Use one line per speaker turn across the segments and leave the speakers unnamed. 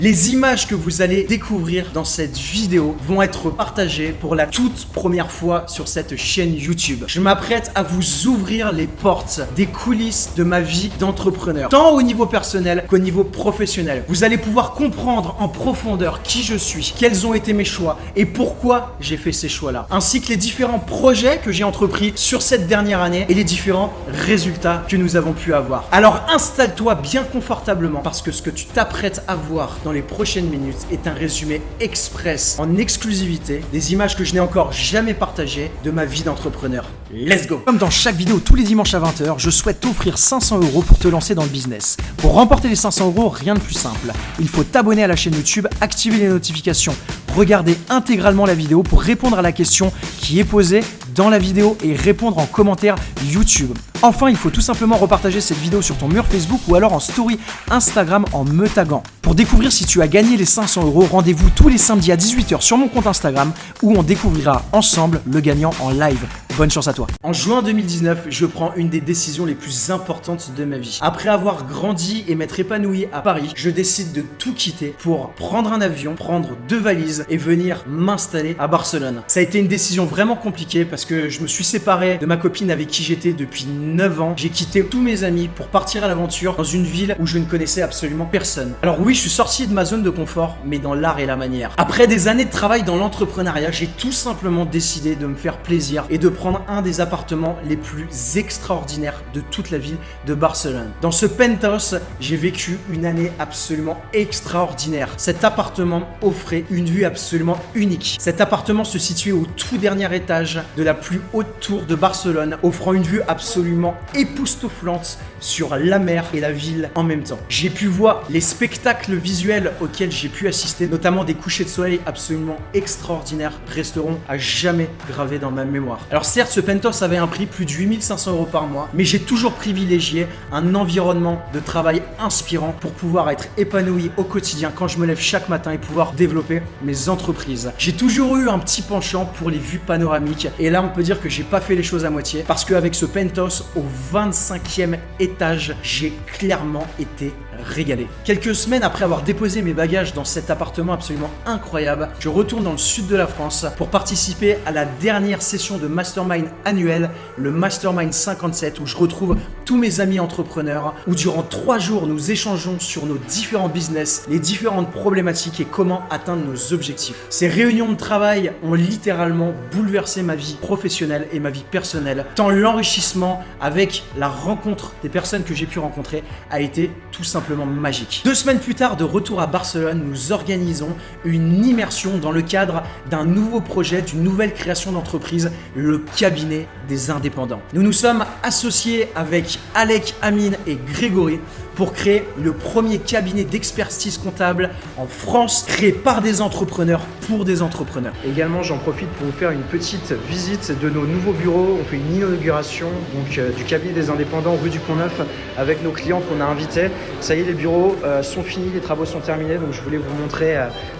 Les images que vous allez découvrir dans cette vidéo vont être partagées pour la toute première fois sur cette chaîne YouTube. Je m'apprête à vous ouvrir les portes des coulisses de ma vie d'entrepreneur, tant au niveau personnel qu'au niveau professionnel. Vous allez pouvoir comprendre en profondeur qui je suis, quels ont été mes choix et pourquoi j'ai fait ces choix-là, ainsi que les différents projets que j'ai entrepris sur cette dernière année et les différents résultats que nous avons pu avoir. Alors installe-toi bien confortablement parce que ce que tu t'apprêtes à voir dans les prochaines minutes est un résumé express en exclusivité des images que je n'ai encore jamais partagées de ma vie d'entrepreneur. Let's go! Comme dans chaque vidéo tous les dimanches à 20h, je souhaite t'offrir 500 € pour te lancer dans le business. Pour remporter les 500 €, rien de plus simple. Il faut t'abonner à la chaîne YouTube, activer les notifications, regarder intégralement la vidéo pour répondre à la question qui est posée dans la vidéo et répondre en commentaire YouTube. Enfin, il faut tout simplement repartager cette vidéo sur ton mur Facebook ou alors en story Instagram en me taguant. Pour découvrir si tu as gagné les 500 €, rendez-vous tous les samedis à 18h sur mon compte Instagram où on découvrira ensemble le gagnant en live. Bonne chance à toi. En juin 2019, je prends une des décisions les plus importantes de ma vie. Après avoir grandi et m'être épanoui à Paris, je décide de tout quitter pour prendre un avion, prendre 2 valises et venir m'installer à Barcelone. Ça a été une décision vraiment compliquée parce que je me suis séparé de ma copine avec qui j'étais depuis 9 ans. J'ai quitté tous mes amis pour partir à l'aventure dans une ville où je ne connaissais absolument personne. Alors oui, je suis sorti de ma zone de confort, mais dans l'art et la manière. Après des années de travail dans l'entrepreneuriat, j'ai tout simplement décidé de me faire plaisir et de prendre un des appartements les plus extraordinaires de toute la ville de Barcelone. Dans ce penthouse, j'ai vécu une année absolument extraordinaire. Cet appartement offrait une vue absolument unique. Cet appartement se situait au tout dernier étage de la plus haute tour de Barcelone, offrant une vue absolument époustouflante sur la mer et la ville en même temps. J'ai pu voir les spectacles visuels auxquels j'ai pu assister, notamment des couchers de soleil absolument extraordinaires, resteront à jamais gravés dans ma mémoire. Alors certes, ce penthouse avait un prix plus de 8500 € par mois, mais j'ai toujours privilégié un environnement de travail inspirant pour pouvoir être épanoui au quotidien quand je me lève chaque matin et pouvoir développer mes entreprises. J'ai toujours eu un petit penchant pour les vues panoramiques et là on peut dire que j'ai pas fait les choses à moitié parce qu'avec ce penthouse au 25e étage, j'ai clairement été régalé. Quelques semaines après avoir déposé mes bagages dans cet appartement absolument incroyable, je retourne dans le sud de la France pour participer à la dernière session de Mastermind annuel, le Mastermind 57, où je retrouve tous mes amis entrepreneurs, où durant 3 jours nous échangeons sur nos différents business, les différentes problématiques et comment atteindre nos objectifs. Ces réunions de travail ont littéralement bouleversé ma vie professionnelle et ma vie personnelle, tant l'enrichissement avec la rencontre des personnes que j'ai pu rencontrer a été tout simplement magique. 2 semaines plus tard, de retour à Barcelone, nous organisons une immersion dans le cadre d'un nouveau projet, d'une nouvelle création d'entreprise, le cabinet des indépendants. Nous nous sommes associés avec Alec, Amine et Grégory pour créer le premier cabinet d'expertise comptable en France, créé par des entrepreneurs pour des entrepreneurs. Également, j'en profite pour vous faire une petite visite de nos nouveaux bureaux. On fait une inauguration du cabinet des indépendants rue du Pont-Neuf avec nos clients qu'on a invités. Ça y est, les bureaux sont finis, les travaux sont terminés, donc je voulais vous montrer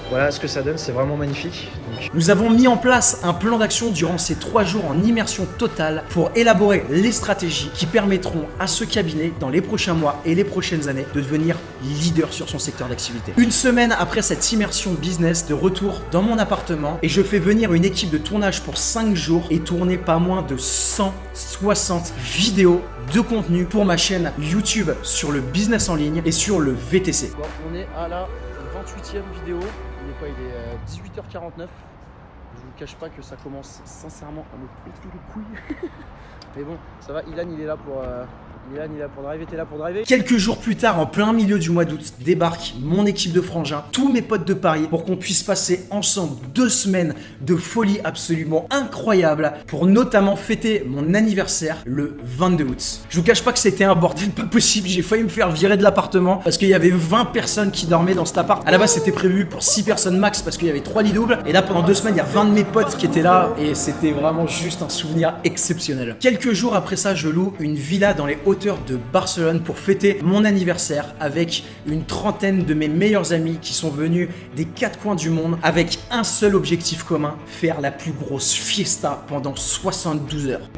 voilà ce que ça donne, c'est vraiment magnifique. Nous avons mis en place un plan d'action durant ces 3 jours en immersion totale pour élaborer les stratégies qui permettront à ce cabinet, dans les prochains mois et les prochaines années, de devenir leader sur son secteur d'activité. Une semaine après cette immersion business, de retour dans mon appartement, et je fais venir une équipe de tournage pour 5 jours et tourner pas moins de 160 vidéos de contenu pour ma chaîne YouTube sur le business en ligne et sur le VTC. Bon, on est à la 28e vidéo. Il est 18h49. Je vous cache pas que ça commence sincèrement à me péter les couilles. Mais bon, ça va, Ilan il est là pour driver, t'es là pour driver. Quelques jours plus tard, en plein milieu du mois d'août, débarque mon équipe de frangins, tous mes potes de Paris, pour qu'on puisse passer ensemble 2 semaines de folie absolument incroyable pour notamment fêter mon anniversaire le 22 août. Je vous cache pas que c'était un bordel pas possible, j'ai failli me faire virer de l'appartement parce qu'il y avait 20 personnes qui dormaient dans cet appart. À la base, c'était prévu pour 6 personnes max parce qu'il y avait 3 lits doubles. Et là, pendant 2 semaines, il y a 20 de mes potes qui étaient là et c'était vraiment juste un souvenir exceptionnel. Quelques jours après ça, je loue une villa dans les hauteurs de Barcelone pour fêter mon anniversaire avec une trentaine de mes meilleurs amis qui sont venus des 4 coins du monde avec un seul objectif commun, faire la plus grosse fiesta pendant 72 heures.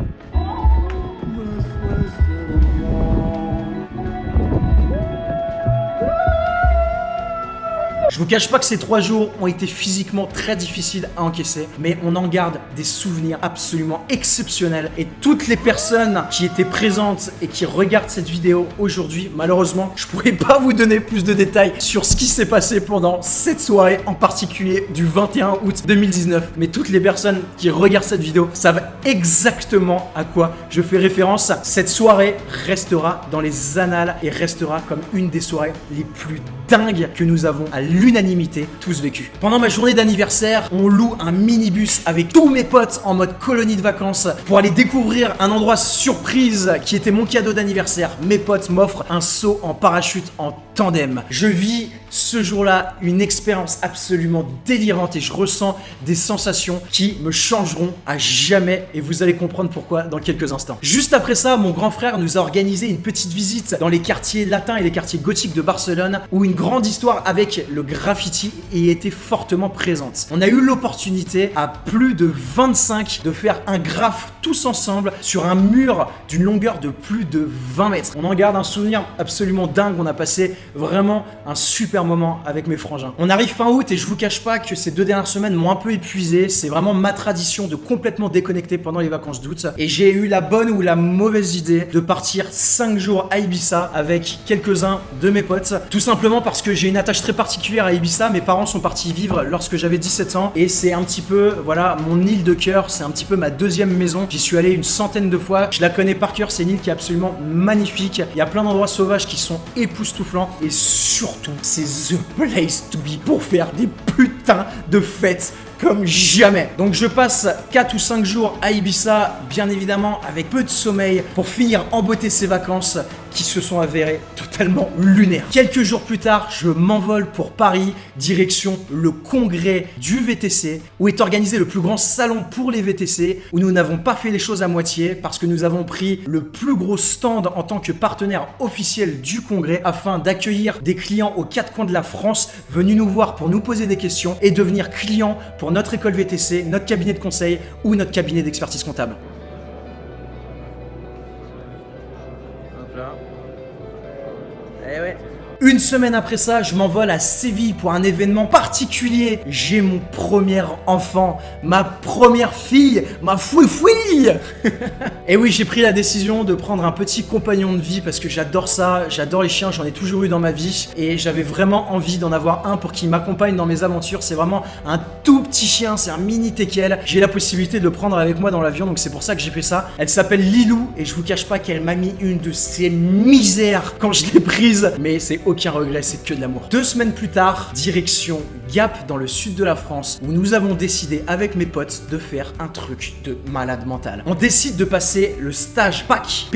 Je vous cache pas que ces 3 jours ont été physiquement très difficiles à encaisser, mais on en garde des souvenirs absolument exceptionnels. Et toutes les personnes qui étaient présentes et qui regardent cette vidéo aujourd'hui, malheureusement, je pourrais pas vous donner plus de détails sur ce qui s'est passé pendant cette soirée, en particulier du 21 août 2019. Mais toutes les personnes qui regardent cette vidéo savent exactement à quoi je fais référence. Cette soirée restera dans les annales et restera comme une des soirées les plus dingues que nous avons à l'unanimité tous vécues. Pendant ma journée d'anniversaire, on loue un minibus avec tous mes potes en mode colonie de vacances pour aller découvrir un endroit surprise qui était mon cadeau d'anniversaire. Mes potes m'offrent un saut en parachute en tandem. Je vis ce jour-là une expérience absolument délirante et je ressens des sensations qui me changeront à jamais et vous allez comprendre pourquoi dans quelques instants. Juste après ça, mon grand frère nous a organisé une petite visite dans les quartiers latins et les quartiers gothiques de Barcelone où une grande histoire avec le graffiti y était fortement présente. On a eu l'opportunité à plus de 25 de faire un graphe tous ensemble sur un mur d'une longueur de plus de 20 mètres. On en garde un souvenir absolument dingue, on a passé vraiment un super moment avec mes frangins. On arrive fin août et je vous cache pas que ces 2 dernières semaines m'ont un peu épuisé. C'est vraiment ma tradition de complètement déconnecter pendant les vacances d'août. Et j'ai eu la bonne ou la mauvaise idée de partir 5 jours à Ibiza avec quelques-uns de mes potes. Tout simplement parce que j'ai une attache très particulière à Ibiza. Mes parents sont partis y vivre lorsque j'avais 17 ans. Et c'est un petit peu, voilà, mon île de cœur. C'est un petit peu ma deuxième maison. J'y suis allé une centaine de fois. Je la connais par cœur. C'est une île qui est absolument magnifique. Il y a plein d'endroits sauvages qui sont époustouflants. Et surtout, c'est the place to be pour faire des putains de fêtes comme jamais. Donc je passe 4 ou 5 jours à Ibiza, bien évidemment avec peu de sommeil, pour finir en beauté ces vacances qui se sont avérées totalement lunaires. Quelques jours plus tard, je m'envole pour Paris, direction le congrès du VTC, où est organisé le plus grand salon pour les VTC, où nous n'avons pas fait les choses à moitié, parce que nous avons pris le plus gros stand en tant que partenaire officiel du congrès, afin d'accueillir des clients aux 4 coins de la France, venus nous voir pour nous poser des questions, et devenir clients pour notre école VTC, notre cabinet de conseil, ou notre cabinet d'expertise comptable. Eh ouais. Une semaine après ça, je m'envole à Séville pour un événement particulier. J'ai mon premier enfant, ma première fille, ma fouille. Et oui, j'ai pris la décision de prendre un petit compagnon de vie parce que j'adore ça, j'adore les chiens, j'en ai toujours eu dans ma vie et j'avais vraiment envie d'en avoir un pour qu'il m'accompagne dans mes aventures. C'est vraiment un tout petit chien, c'est un mini teckel. J'ai la possibilité de le prendre avec moi dans l'avion, donc c'est pour ça que j'ai fait ça. Elle s'appelle Lilou et je vous cache pas qu'elle m'a mis une de ces misères quand je l'ai prise, mais c'est aucun regret, c'est que de l'amour. 2 semaines plus tard, direction Gap dans le sud de la France, où nous avons décidé avec mes potes de faire un truc de malade mental. On décide de passer le stage PAC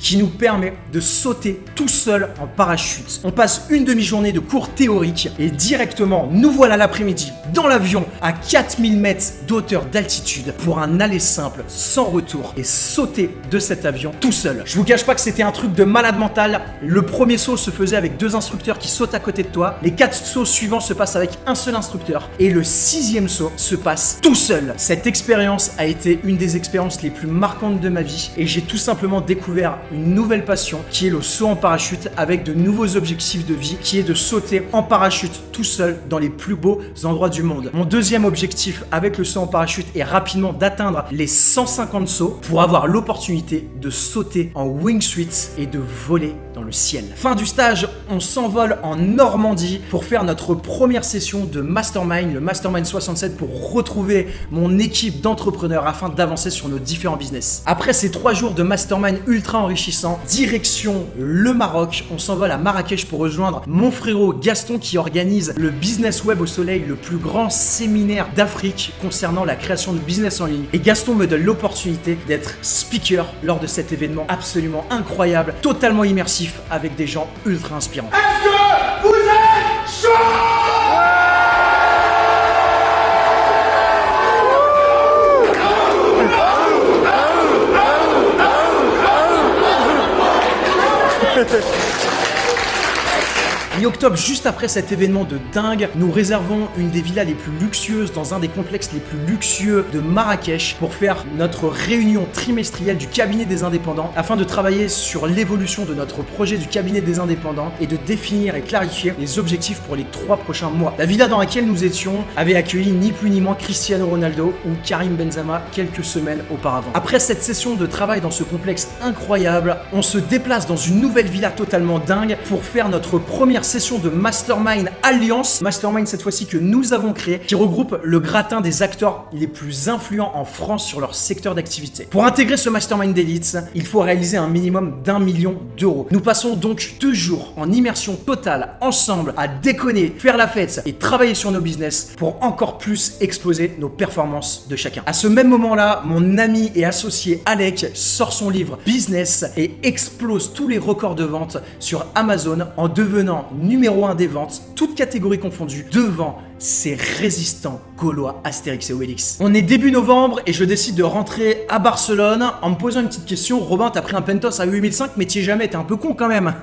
qui nous permet de sauter tout seul en parachute. On passe une demi-journée de cours théoriques et directement nous voilà l'après-midi dans l'avion à 4000 mètres d'auteur d'altitude pour un aller simple sans retour et sauter de cet avion tout seul. Je vous cache pas que c'était un truc de malade mental. Le premier saut se faisait avec 2 instructeurs qui sautent à côté de toi. Les 4 sauts suivants se passent avec un seul instructeur et le 6e saut se passe tout seul. Cette expérience a été une des expériences les plus marquantes de ma vie et j'ai tout simplement découvert une nouvelle passion qui est le saut en parachute avec de nouveaux objectifs de vie qui est de sauter en parachute tout seul dans les plus beaux endroits du monde. Mon deuxième objectif avec le saut en parachute est rapidement d'atteindre les 150 sauts pour avoir l'opportunité de sauter en wingsuit et de voler dans le ciel. Fin du stage, on s'envole en Normandie pour faire notre première session de Mastermind, le Mastermind 67, pour retrouver mon équipe d'entrepreneurs afin d'avancer sur nos différents business. Après ces 3 jours de Mastermind ultra enrichissants, direction le Maroc, on s'envole à Marrakech pour rejoindre mon frérot Gaston qui organise le Business Web au Soleil, le plus grand séminaire d'Afrique concernant la création de business en ligne. Et Gaston me donne l'opportunité d'être speaker lors de cet événement absolument incroyable, totalement immersif avec des gens ultra inspirants.
Est-ce que vous êtes chaud?
Mi-octobre, juste après cet événement de dingue, nous réservons une des villas les plus luxueuses dans un des complexes les plus luxueux de Marrakech pour faire notre réunion trimestrielle du cabinet des indépendants afin de travailler sur l'évolution de notre projet du cabinet des indépendants et de définir et clarifier les objectifs pour les 3 prochains mois. La villa dans laquelle nous étions avait accueilli ni plus ni moins Cristiano Ronaldo ou Karim Benzema quelques semaines auparavant. Après cette session de travail dans ce complexe incroyable, on se déplace dans une nouvelle villa totalement dingue pour faire notre première session de Mastermind Alliance. Mastermind cette fois-ci que nous avons créé, qui regroupe le gratin des acteurs les plus influents en France sur leur secteur d'activité. Pour intégrer ce Mastermind d'élite, il faut réaliser un minimum d'1 million d'euros. Nous passons donc 2 jours en immersion totale ensemble à déconner, faire la fête et travailler sur nos business pour encore plus exploser nos performances de chacun. À ce même moment-là, mon ami et associé Alec sort son livre Business et explose tous les records de vente sur Amazon en devenant numéro 1 des ventes, toutes catégories confondues, devant ces résistants gaulois Astérix et Obélix. On est début novembre et je décide de rentrer à Barcelone en me posant une petite question. Robin, t'as pris un Pentos à 8005 mais t'y es jamais, t'es un peu con quand même.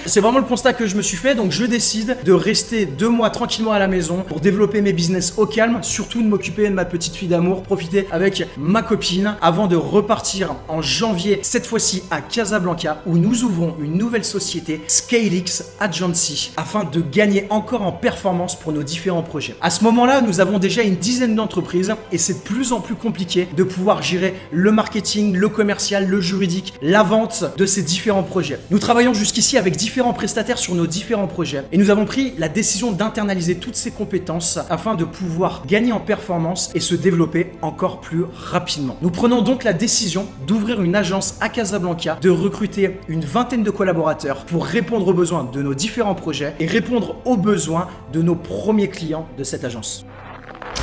C'est vraiment le constat que je me suis fait, donc je décide de rester 2 mois tranquillement à la maison pour développer mes business au calme, surtout de m'occuper de ma petite fille d'amour, profiter avec ma copine avant de repartir en janvier, cette fois-ci à Casablanca, où nous ouvrons une nouvelle société, ScaleX Agency, afin de gagner encore en performance pour nos différents projets. À ce moment-là, nous avons déjà une dizaine d'entreprises et c'est de plus en plus compliqué de pouvoir gérer le marketing, le commercial, le juridique, la vente de ces différents projets. Nous travaillons jusqu'ici avec différents prestataires sur nos différents projets et nous avons pris la décision d'internaliser toutes ces compétences afin de pouvoir gagner en performance et se développer encore plus rapidement. Nous prenons donc la décision d'ouvrir une agence à Casablanca, de recruter une vingtaine de collaborateurs pour répondre aux besoins de nos différents projets et répondre aux besoins de nos premiers clients de cette agence.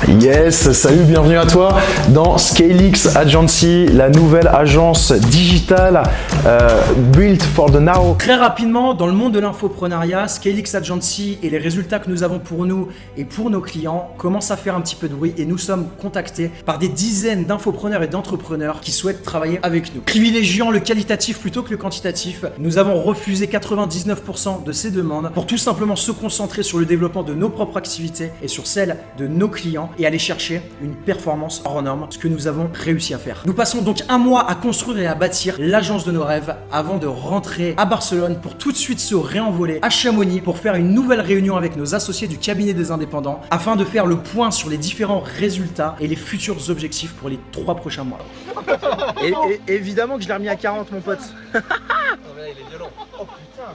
Yes, salut, bienvenue à toi dans ScaleX Agency, la nouvelle agence digitale built for the now.
Très rapidement, dans le monde de l'infoprenariat, ScaleX Agency et les résultats que nous avons pour nous et pour nos clients commencent à faire un petit peu de bruit et nous sommes contactés par des dizaines d'infopreneurs et d'entrepreneurs qui souhaitent travailler avec nous. Privilégiant le qualitatif plutôt que le quantitatif, nous avons refusé 99% de ces demandes pour tout simplement se concentrer sur le développement de nos propres activités et sur celles de nos clients et aller chercher une performance hors norme, ce que nous avons réussi à faire. Nous passons donc 1 mois à construire et à bâtir l'agence de nos rêves avant de rentrer à Barcelone pour tout de suite se réenvoler à Chamonix pour faire une nouvelle réunion avec nos associés du cabinet des indépendants afin de faire le point sur les différents résultats et les futurs objectifs pour les 3 prochains mois. Et évidemment que je l'ai remis à 40 mon pote.
Non mais là il est violent. Oh putain.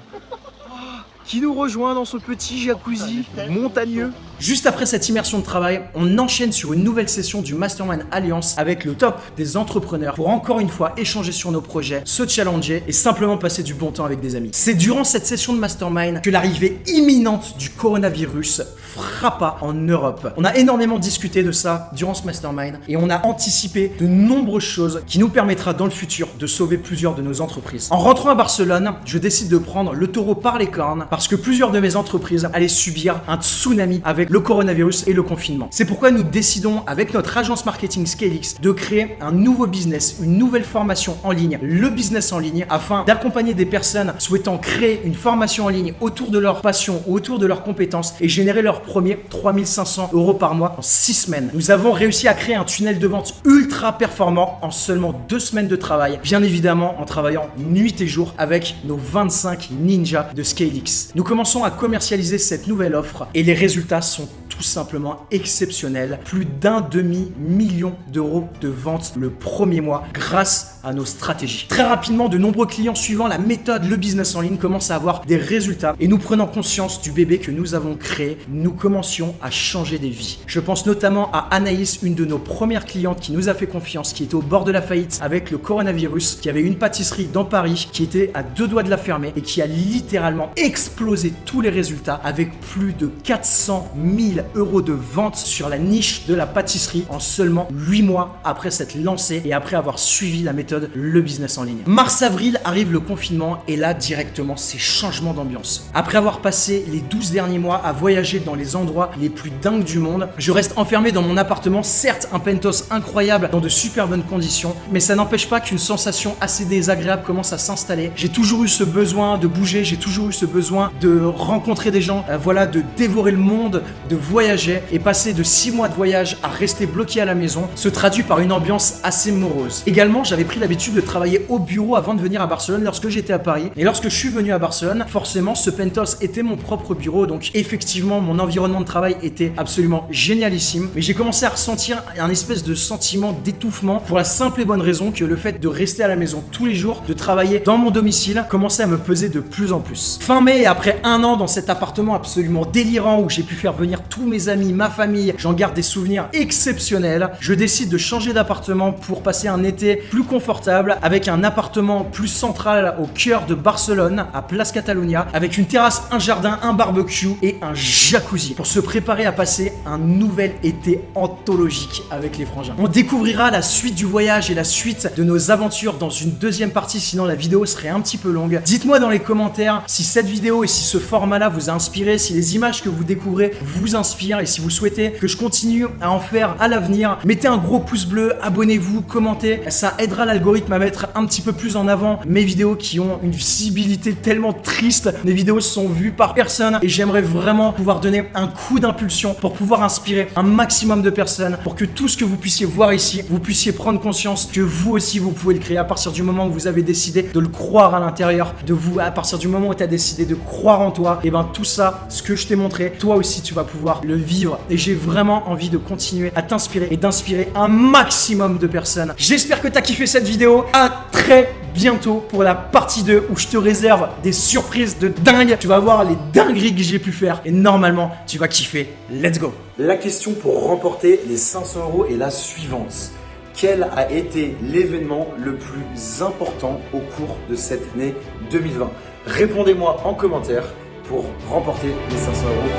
Qui nous rejoint dans ce petit jacuzzi montagneux. Juste après cette immersion de travail, on enchaîne sur une nouvelle session du Mastermind Alliance avec le top des entrepreneurs pour encore une fois échanger sur nos projets, se challenger et simplement passer du bon temps avec des amis. C'est durant cette session de Mastermind que l'arrivée imminente du coronavirus frappa en Europe. On a énormément discuté de ça durant ce Mastermind et on a anticipé de nombreuses choses qui nous permettra dans le futur de sauver plusieurs de nos entreprises. En rentrant à Barcelone, je décide de prendre le taureau par les cornes parce que plusieurs de mes entreprises allaient subir un tsunami avec le coronavirus et le confinement. C'est pourquoi nous décidons avec notre agence marketing ScaleX de créer un nouveau business, une nouvelle formation en ligne, le business en ligne, afin d'accompagner des personnes souhaitant créer une formation en ligne autour de leur passion ou autour de leurs compétences et générer leur premier 3500 € par mois en 6 semaines. Nous avons réussi à créer un tunnel de vente ultra performant en seulement 2 semaines de travail, bien évidemment en travaillant nuit et jour avec nos 25 ninjas de ScaleX. Nous commençons à commercialiser cette nouvelle offre et les résultats sont tout simplement exceptionnels. Plus d'1,5 million d'euros de ventes le premier mois grâce à nos stratégies. Très rapidement, de nombreux clients suivant la méthode le business en ligne commencent à avoir des résultats et nous prenant conscience du bébé que nous avons créé, nous commencions à changer des vies. Je pense notamment à Anaïs, une de nos premières clientes qui nous a fait confiance, qui était au bord de la faillite avec le coronavirus, qui avait une pâtisserie dans Paris, qui était à 2 doigts de la fermer et qui a littéralement explosé tous les résultats avec plus de 400 000 € de vente sur la niche de la pâtisserie en seulement 8 mois après s'être lancé et après avoir suivi la méthode le business en ligne. Mars-avril arrive le confinement et là directement c'est changement d'ambiance. Après avoir passé les 12 derniers mois à voyager dans les endroits les plus dingues du monde, je reste enfermé dans mon appartement, certes un penthouse incroyable dans de super bonnes conditions, mais ça n'empêche pas qu'une sensation assez désagréable commence à s'installer. J'ai toujours eu ce besoin de bouger, j'ai toujours eu ce besoin de rencontrer des gens, voilà, de dévorer le monde, de voyager, et passer de 6 mois de voyage à rester bloqué à la maison se traduit par une ambiance assez morose. Également, j'avais pris l'habitude de travailler au bureau avant de venir à Barcelone lorsque j'étais à Paris, et lorsque je suis venu à Barcelone, forcément ce penthouse était mon propre bureau, donc effectivement mon environnement de travail était absolument génialissime, mais j'ai commencé à ressentir un espèce de sentiment d'étouffement pour la simple et bonne raison que le fait de rester à la maison tous les jours, de travailler dans mon domicile, commençait à me peser de plus en plus. Fin mai, et après un an dans cet appartement absolument délirant où j'ai pu faire venir tous mes amis, ma famille, j'en garde des souvenirs exceptionnels, je décide de changer d'appartement pour passer un été plus confortable, avec un appartement plus central au cœur de Barcelone, à Place Catalunya, avec une terrasse, un jardin, un barbecue et un jacuzzi, pour se préparer à passer un nouvel été anthologique avec les frangins. On découvrira la suite du voyage et la suite de nos aventures dans une deuxième partie, sinon la vidéo serait un petit peu longue. Dites-moi dans les commentaires si cette vidéo et si ce format-là vous a inspiré, si les images que vous découvrez vous inspirent et si vous souhaitez que je continue à en faire à l'avenir. Mettez un gros pouce bleu, abonnez-vous, commentez, ça aidera l'algorithme à mettre un petit peu plus en avant mes vidéos qui ont une visibilité tellement triste. Mes vidéos sont vues par personne et j'aimerais vraiment pouvoir donner un coup d'impulsion pour pouvoir inspirer un maximum de personnes, pour que tout ce que vous puissiez voir ici, vous puissiez prendre conscience que vous aussi vous pouvez le créer à partir du moment où vous avez décidé de le croire à l'intérieur de vous, à partir du moment où tu as décidé de croire en toi. Et ben tout ça, ce que je t'ai montré, toi aussi tu vas pouvoir le vivre, et j'ai vraiment envie de continuer à t'inspirer et d'inspirer un maximum de personnes. J'espère que tu as kiffé cette vidéo. À très bientôt pour la partie 2 où je te réserve des surprises de dingue. Tu vas voir les dingueries que j'ai pu faire et normalement tu vas kiffer. Let's go. La question pour remporter les 500 € est la suivante. Quel a été l'événement le plus important au cours de cette année 2020? Répondez-moi en commentaire pour remporter les 500 €.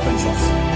Bonne chance.